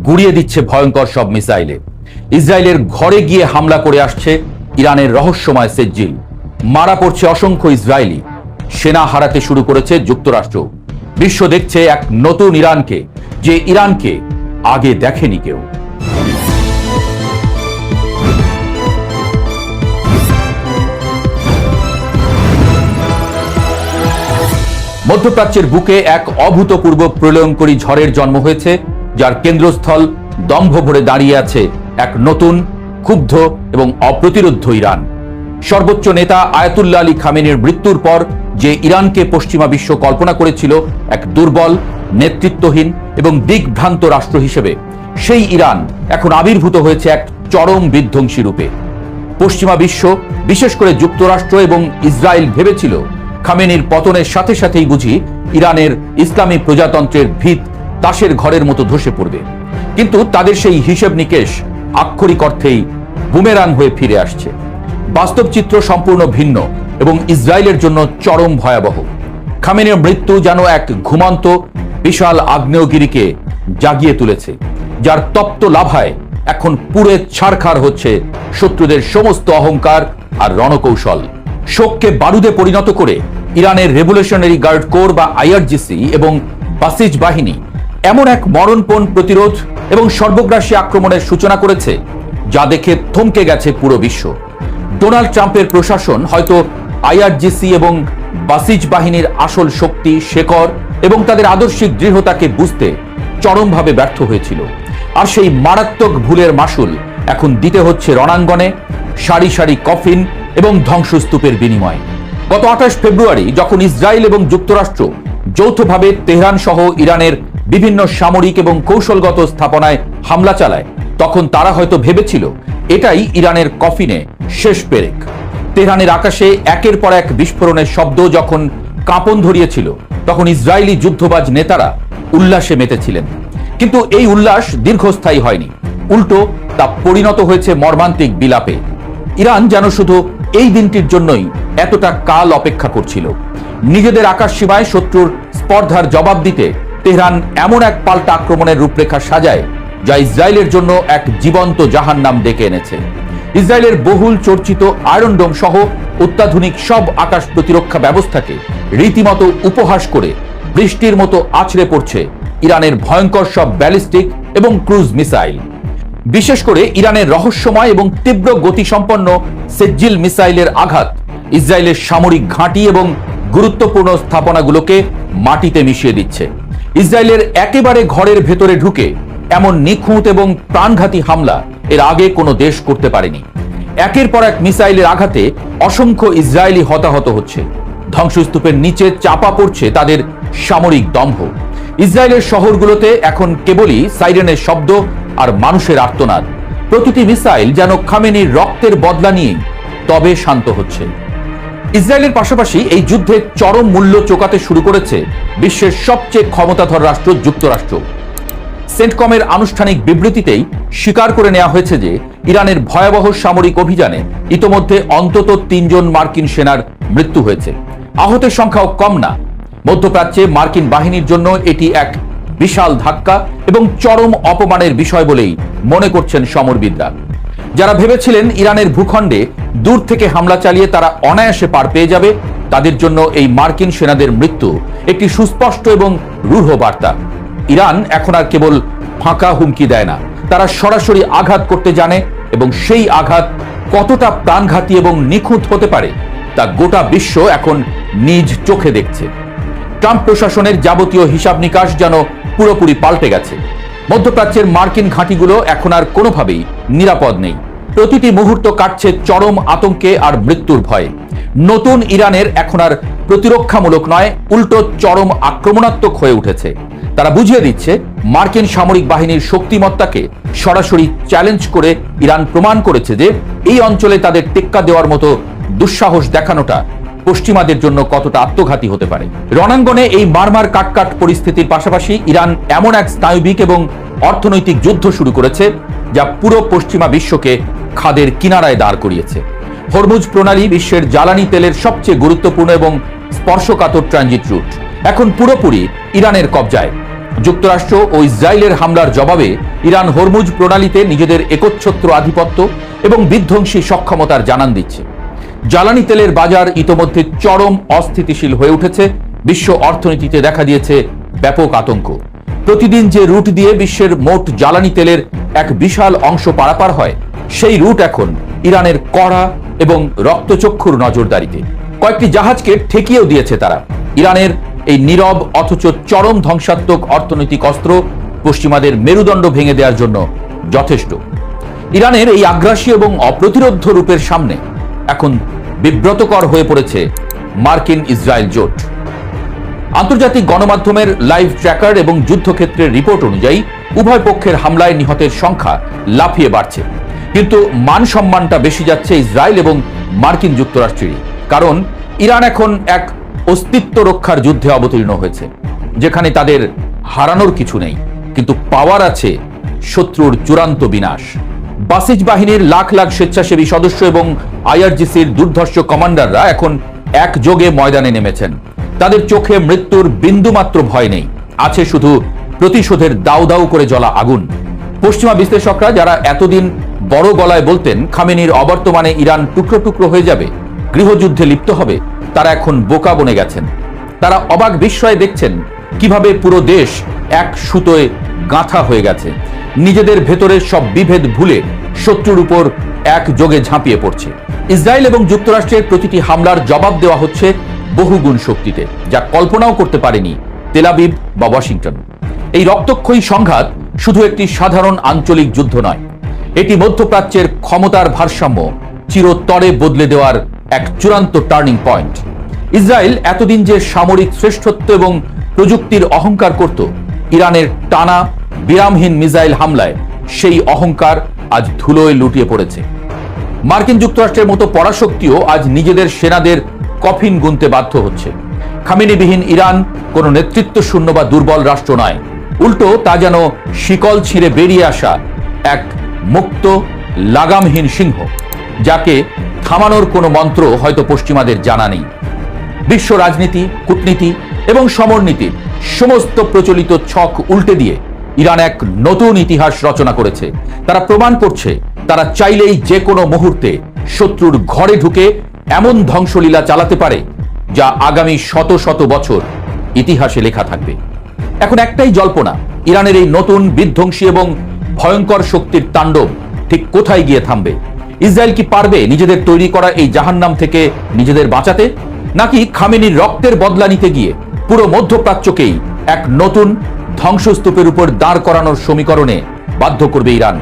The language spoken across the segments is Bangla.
গুড়িয়ে দিচ্ছে ভয়ঙ্কর সব মিসাইলে। ইসরায়েলের ঘরে গিয়ে হামলা করে আসছে ইরানের রহস্যময় সেজ্জিল। মারা পড়ছে অসংখ্য ইসরায়েলি। সেনা হারাতে শুরু করেছে যুক্তরাষ্ট্র। বিশ্ব দেখছে এক নতুন ইরানকে, যে ইরানকে আগে দেখেনি কেউ। মধ্যপ্রাচ্যের বুকে এক অভূতপূর্ব প্রলয়ঙ্করী ঝড়ের জন্ম হয়েছে, যার কেন্দ্রস্থল দম্ভ ভরে দাঁড়িয়ে আছে এক নতুন, ক্ষুব্ধ এবং অপ্রতিরোধ্য ইরান। সর্বোচ্চ নেতা আয়াতুল্লাহ আলী খামেনির মৃত্যুর পর যে ইরানকে পশ্চিমা বিশ্ব কল্পনা করেছিল এক দুর্বল, নেতৃত্বহীন এবং দিকভ্রান্ত রাষ্ট্র হিসেবে, সেই ইরান এখন আবির্ভূত হয়েছে এক চরম বিধ্বংসী রূপে। পশ্চিমা বিশ্ব, বিশেষ করে যুক্তরাষ্ট্র এবং ইসরায়েল ভেবেছিল খামেনির পতনের সাথে সাথেই বুঝি ইরানের ইসলামী প্রজাতন্ত্রের ভিত তাসের ঘরের মতো ধসে পড়বে। কিন্তু তাদের সেই হিসেব নিকেশ আক্ষরিক অর্থেই বুমেরাং হয়ে ফিরে আসছে। বাস্তব চিত্র সম্পূর্ণ ভিন্ন এবং ইসরায়েলের জন্য চরম ভয়াবহ। খামেনির মৃত্যু যেন এক ঘুমন্ত বিশাল আগ্নেয়গিরিকে জাগিয়ে তুলেছে, যার তপ্ত লাভায় এখন পুড়ে ছারখার হচ্ছে শত্রুদের সমস্ত অহংকার আর রণকৌশল। শোককে বারুদে পরিণত করে ইরানের রেভলিউশনারি গার্ড কোর বা আইআরজিসি এবং বাসিজ বাহিনী এমন এক মরণপণ প্রতিরোধ এবং সর্বগ্রাসী আক্রমণের সূচনা করেছে, যা দেখে থমকে গেছে পুরো বিশ্ব। ডোনাল্ড ট্রাম্পের প্রশাসন হয়তো আইআরজিসি এবং বাসিজ বাহিনীর আসল শক্তি, শেকড় এবং তাদের আদর্শিক দৃঢ়তাকে বুঝতে চরমভাবে ব্যর্থ হয়েছিল। আর সেই মারাত্মক ভুলের মাসুল এখন দিতে হচ্ছে রণাঙ্গনে সারি সারি কফিন এবং ধ্বংসস্তূপের বিনিময়ে। গত 28 ফেব্রুয়ারি যখন ইসরায়েল এবং যুক্তরাষ্ট্র যৌথভাবে তেহরান সহ ইরানের বিভিন্ন সামরিক এবং কৌশলগত স্থাপনায় হামলা চালায়, তখন তারা হয়তো ভেবেছিল এটাই ইরানের কফিনে শেষ পেরেক। তেহরানের আকাশে একের পর এক বিস্ফোরণের শব্দ যখন কাঁপন ধরিয়েছিল, তখন ইসরায়েলি যুদ্ধবাজ নেতারা উল্লাসে মেতেছিলেন। কিন্তু এই উল্লাস দীর্ঘস্থায়ী হয়নি, উল্টো তা পরিণত হয়েছে মর্মান্তিক বিলাপে। ইরান যেন শুধু এই দিনটির জন্যই এতটা কাল অপেক্ষা করছিল। নিজেদের আকাশ সীমায় শত্রুর স্পর্ধার জবাব দিতে তেহরান এমন এক পাল্টা আক্রমণের রূপরেখা সাজায়, যা ইসরায়েলের জন্য এক জীবন্ত জাহান্নাম ডেকে এনেছে। ইসরায়েলের বহুল চর্চিত আয়রন ডোম সহ অত্যাধুনিক সব আকাশ প্রতিরক্ষা ব্যবস্থাকে রীতিমতো উপহাস করে বৃষ্টির মতো আছড়ে পড়ছে ইরানের ভয়ঙ্কর সব ব্যালিস্টিক এবং ক্রুজ মিসাইল। বিশেষ করে ইরানের রহস্যময় এবং তীব্র গতিসম্পন্ন সেজ্জিল মিসাইলের আঘাত ইসরায়েলের সামরিক ঘাঁটি এবং গুরুত্বপূর্ণ স্থাপনাগুলোকে মাটিতে মিশিয়ে দিচ্ছে। ইসরায়েলের একেবারে ঘরের ভেতরে ঢুকে এমন নিখুঁত এবং প্রাণঘাতী হামলা এর আগে কোনো দেশ করতে পারেনি। একের পর এক মিসাইলের আঘাতে অসংখ্য ইসরায়েলি হতাহত হচ্ছে। ধ্বংসস্তূপের নিচে চাপা পড়ছে তাদের সামরিক দম্ভ। ইসরায়েলের শহরগুলোতে এখন কেবলই সাইরেনের শব্দ আর মানুষের আর্তনাদ। প্রতিটি মিসাইল যেন খামেনির রক্তের বদলা নিয়ে তবে শান্ত হচ্ছে। ইসরায়েলের পাশাপাশি এই যুদ্ধে চরম মূল্য চোকাতে শুরু করেছে বিশ্বের সবচেয়ে ক্ষমতাধর রাষ্ট্র যুক্তরাষ্ট্র। সেন্টকমের আনুষ্ঠানিক বিবৃতিতেই স্বীকার করে নেওয়া হয়েছে যে ইরানের ভয়াবহ সামরিক অভিযানে ইতোমধ্যে অন্তত 3 জন মার্কিন সেনার মৃত্যু হয়েছে। আহতের সংখ্যাও কম না। মধ্যপ্রাচ্যে মার্কিন বাহিনীর জন্য এটি এক বিশাল ধাক্কা এবং চরম অপমানের বিষয় বলেই মনে করছেন সমরবিদরা। যারা ভেবেছিলেন ইরানের ভূখণ্ডে দূর থেকে হামলা চালিয়ে তারা অনায়াসে পার পেয়ে যাবে, তাদের জন্য এই মার্কিন সেনাদের মৃত্যু একটি সুস্পষ্ট এবং রূঢ় বার্তা। ইরান এখন আর কেবল ফাঁকা হুমকি দেয় না, তারা সরাসরি আঘাত করতে জানে এবং সেই আঘাত কতটা প্রাণঘাতী এবং নিখুঁত হতে পারে তা গোটা বিশ্ব এখন নিজ চোখে দেখছে। ট্রাম্প প্রশাসনের যাবতীয় হিসাব নিকাশ যেন পুরোপুরি পাল্টে গেছে। মধ্যপ্রাচ্যের মার্কিন ঘাঁটিগুলো এখন আর কোনোভাবেই নিরাপদ নেই। প্রতিটি মুহূর্ত কাটছে চরম আতঙ্কে আর মৃত্যুর ভয়ে। নতুন ইরানের এখন আর প্রতিরক্ষামূলক নয়, উল্টো চরম আক্রমণাত্মক হয়ে উঠেছে। তারা বুঝিয়ে দিচ্ছে মার্কিন সামরিক বাহিনীর শক্তিমত্তাকে সরাসরি চ্যালেঞ্জ করে ইরান প্রমাণ করেছে যে এই অঞ্চলে তাদের টেক্কা দেওয়ার মতো দুঃসাহস দেখানোটা পশ্চিমাদের জন্য কতটা আত্মঘাতী হতে পারে। রণাঙ্গনে এই মারমার কাটকাট পরিস্থিতির পাশাপাশি ইরান এমন এক স্নায়ুবিক এবং অর্থনৈতিক যুদ্ধ শুরু করেছে যা পুরো পশ্চিমা বিশ্বকে খাদের কিনারায় দাঁড় করিয়েছে। হরমুজ প্রণালী বিশ্বের জ্বালানি তেলের সবচেয়ে গুরুত্বপূর্ণ এবং স্পর্শকাতর ট্রানজিট রুট এখন পুরোপুরি ইরানের কবজায়। যুক্তরাষ্ট্র ও ইসরায়েলের হামলার জবাবে ইরান হরমুজ প্রণালীতে নিজেদের একচ্ছত্র আধিপত্য এবং বিধ্বংসী সক্ষমতার জানান দিচ্ছে। জ্বালানি তেলের বাজার ইতোমধ্যে চরম অস্থিতিশীল হয়ে উঠেছে। বিশ্ব অর্থনীতিতে দেখা দিয়েছে ব্যাপক আতঙ্ক। প্রতিদিন যে রুট দিয়ে বিশ্বের মোট জ্বালানি তেলের এক বিশাল অংশ পারাপার হয়, সেই রুট এখন ইরানের কড়া এবং রক্তচক্ষুর নজরদারিতে। কয়েকটি জাহাজকে ঠেকিয়েও দিয়েছে তারা। ইরানের এই নীরব অথচ চরম ধ্বংসাত্মক অর্থনৈতিক অস্ত্র পশ্চিমাদের মেরুদণ্ড ভেঙে দেওয়ার জন্য যথেষ্ট। ইরানের এই আগ্রাসী এবং অপ্রতিরোধ্য রূপের সামনে এখন বিব্রতকর হয়ে পড়েছে মার্কিন ইসরায়েল জোট। আন্তর্জাতিক গণমাধ্যমের লাইভ ট্র্যাকার এবং যুদ্ধক্ষেত্রের রিপোর্ট অনুযায়ী উভয় পক্ষের হামলায় নিহতের সংখ্যা লাফিয়ে বাড়ছে, কিন্তু মান সম্মানটা বেশি যাচ্ছে ইসরায়েল এবং মার্কিন যুক্তরাষ্ট্রেরই। কারণ ইরান এখন এক অস্তিত্ব রক্ষার যুদ্ধে অবতীর্ণ হয়েছে, যেখানে তাদের হারানোর কিছু নেই, কিন্তু পাওয়ার আছে শত্রুর চূড়ান্ত বিনাশ। বাসিজ বাহিনীর লাখ লাখ স্বেচ্ছাসেবী সদস্য এবং আইআরজিসির দুর্ধর্ষ কমান্ডাররা এখন একযোগে ময়দানে নেমেছেন। তাদের চোখে মৃত্যুর বিন্দুমাত্র ভয় নেই, আছে শুধু প্রতিশোধের দাউ দাউ করে জ্বলা আগুন। পশ্চিমা বিশ্লেষকরা যারা এতদিন বড় গলায় বলতেন খামেনির অবর্তমানে ইরান টুকরো টুকরো হয়ে যাবে, গৃহযুদ্ধে লিপ্ত হবে, তারা এখন বোকা বনে গেছেন। তারা অবাক বিস্ময়ে দেখছেন কিভাবে পুরো দেশ এক সুতোয় গাঁথা হয়ে গেছে, নিজেদের ভেতরের সব বিভেদ ভুলে শত্রুর উপর একযোগে ঝাঁপিয়ে পড়ছে। ইসরায়েল এবং যুক্তরাষ্ট্রের প্রতিটি হামলার জবাব দেওয়া হচ্ছে বহুগুণ শক্তিতে, যা কল্পনাও করতে পারেনি তেল আবিব বা ওয়াশিংটন। এই রক্তক্ষয়ী সংঘাত শুধু একটি সাধারণ আঞ্চলিক যুদ্ধ নয়, এটি মধ্যপ্রাচ্যের ক্ষমতার ভারসাম্য চিরতরে বদলে দেওয়ার এক চূড়ান্ত টার্নিং পয়েন্ট। ইসরায়েল এতদিন যে সামরিক শ্রেষ্ঠত্ব এবং প্রযুক্তির অহংকার করত, ইরানের টানা বিরামহীন মিসাইল হামলায় সেই অহংকার আজ ধুলোয় লুটিয়ে পড়েছে। মার্কিন যুক্তরাষ্ট্রের মতো পরাশক্তিও আজ নিজেদের সেনাদের কফিন গুনতে বাধ্য হচ্ছে। খামেনিবিহীন ইরান কোনো নেতৃত্ব শূন্য বা দুর্বল রাষ্ট্র নয়, উল্টো তা যেন শিকল ছিঁড়ে বেরিয়ে আসা এক মুক্ত লাগামহীন সিংহ, যাকে থামানোর কোনো মন্ত্র হয়তো পশ্চিমাদের জানা নেই। বিশ্ব রাজনীতি, কূটনীতি এবং সমরনীতির সমস্ত প্রচলিত ছক উল্টে দিয়ে ইরান এক নতুন ইতিহাস রচনা করেছে। তারা প্রমাণ করছে তারা চাইলেই যে কোনো মুহূর্তে শত্রুর ঘরে ঢুকে এমন ধ্বংসলীলা চালাতে পারে যা আগামী শত শত বছর ইতিহাসে লেখা থাকবে। এখন একটাই জল্পনা, ইরানের এই নতুন বিধ্বংসী এবং ভয়ঙ্কর শক্তির তাণ্ডব ঠিক কোথায় গিয়ে থামবে? ইসরায়েল কি পারবে নিজেদের তৈরি করা এই জাহান্নাম থেকে নিজেদের বাঁচাতে, নাকি খামেনির রক্তের বদলা নিতে গিয়ে পুরো মধ্যপ্রাচ্যকেই এক নতুন ধ্বংসস্তূপের উপর দাঁড় করানোর সমীকরণে বাধ্য করবে ইরান?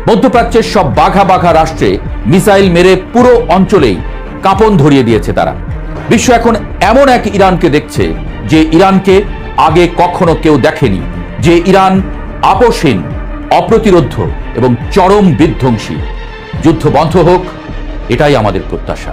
মধ্যপ্রাচ্যের সব বাঘা বাঘা রাষ্ট্রে মিসাইল মেরে পুরো অঞ্চলেই কাঁপন ধরিয়ে দিয়েছে তারা। বিশ্ব এখন এমন এক ইরানকে দেখছে যে ইরানকে আগে কখনো কেউ দেখেনি, যে ইরান আপোষহীন, অপ্রতিরোধ্য এবং চরম বিধ্বংসী। যুদ্ধ বন্ধ হোক, এটাই আমাদের প্রত্যাশা।